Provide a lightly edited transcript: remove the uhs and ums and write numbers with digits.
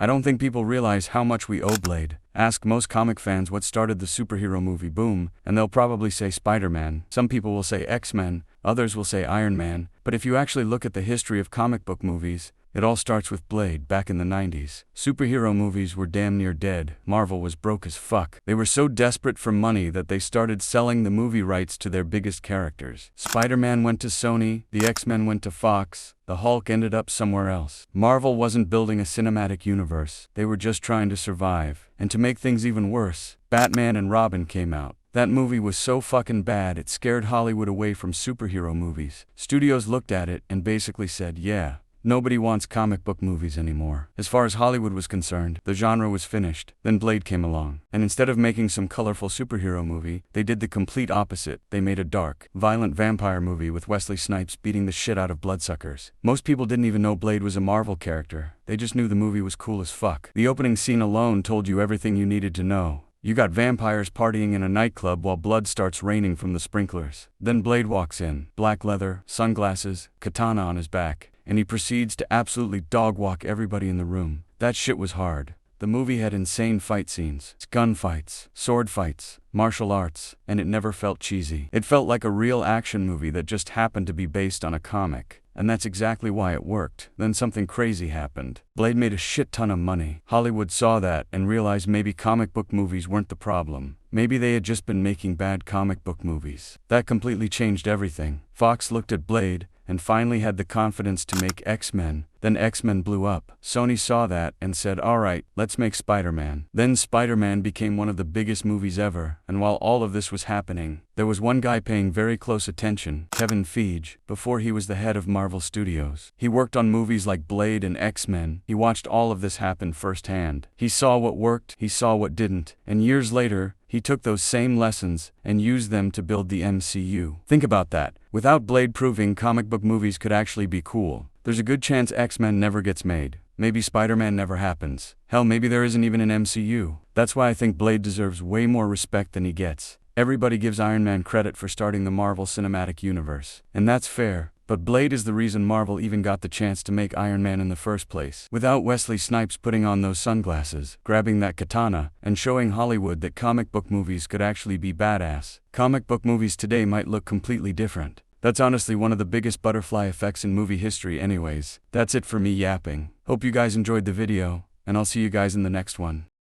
I don't think people realize how much we owe Blade. Ask most comic fans what started the superhero movie boom, and they'll probably say Spider-Man. Some people will say X-Men, others will say Iron Man, but if you actually look at the history of comic book movies, it all starts with Blade back in the 90s. Superhero movies were damn near dead. Marvel was broke as fuck. They were so desperate for money that they started selling the movie rights to their biggest characters. Spider-Man went to Sony, the X-Men went to Fox, the Hulk ended up somewhere else. Marvel wasn't building a cinematic universe. They were just trying to survive. And to make things even worse, Batman and Robin came out. That movie was so fucking bad it scared Hollywood away from superhero movies. Studios looked at it and basically said, yeah, nobody wants comic book movies anymore. As far as Hollywood was concerned, the genre was finished. Then Blade came along. And instead of making some colorful superhero movie, they did the complete opposite. They made a dark, violent vampire movie with Wesley Snipes beating the shit out of bloodsuckers. Most people didn't even know Blade was a Marvel character. They just knew the movie was cool as fuck. The opening scene alone told you everything you needed to know. You got vampires partying in a nightclub while blood starts raining from the sprinklers. Then Blade walks in, black leather, sunglasses, katana on his back, and he proceeds to absolutely dog-walk everybody in the room. That shit was hard. The movie had insane fight scenes, gunfights, sword fights, martial arts, and it never felt cheesy. It felt like a real action movie that just happened to be based on a comic. And that's exactly why it worked. Then something crazy happened. Blade made a shit ton of money. Hollywood saw that and realized maybe comic book movies weren't the problem. Maybe they had just been making bad comic book movies. That completely changed everything. Fox looked at Blade and finally had the confidence to make X-Men. Then X-Men blew up. Sony saw that and said, alright, let's make Spider-Man. Then Spider-Man became one of the biggest movies ever, and while all of this was happening, there was one guy paying very close attention, Kevin Feige, before he was the head of Marvel Studios. He worked on movies like Blade and X-Men. He watched all of this happen firsthand. He saw what worked, he saw what didn't, and years later, he took those same lessons and used them to build the MCU. Think about that. Without Blade proving comic book movies could actually be cool, there's a good chance X-Men never gets made. Maybe Spider-Man never happens. Hell, maybe there isn't even an MCU. That's why I think Blade deserves way more respect than he gets. Everybody gives Iron Man credit for starting the Marvel Cinematic Universe. And that's fair. But Blade is the reason Marvel even got the chance to make Iron Man in the first place. Without Wesley Snipes putting on those sunglasses, grabbing that katana, and showing Hollywood that comic book movies could actually be badass, comic book movies today might look completely different. That's honestly one of the biggest butterfly effects in movie history anyways. That's it for me yapping. Hope you guys enjoyed the video, and I'll see you guys in the next one.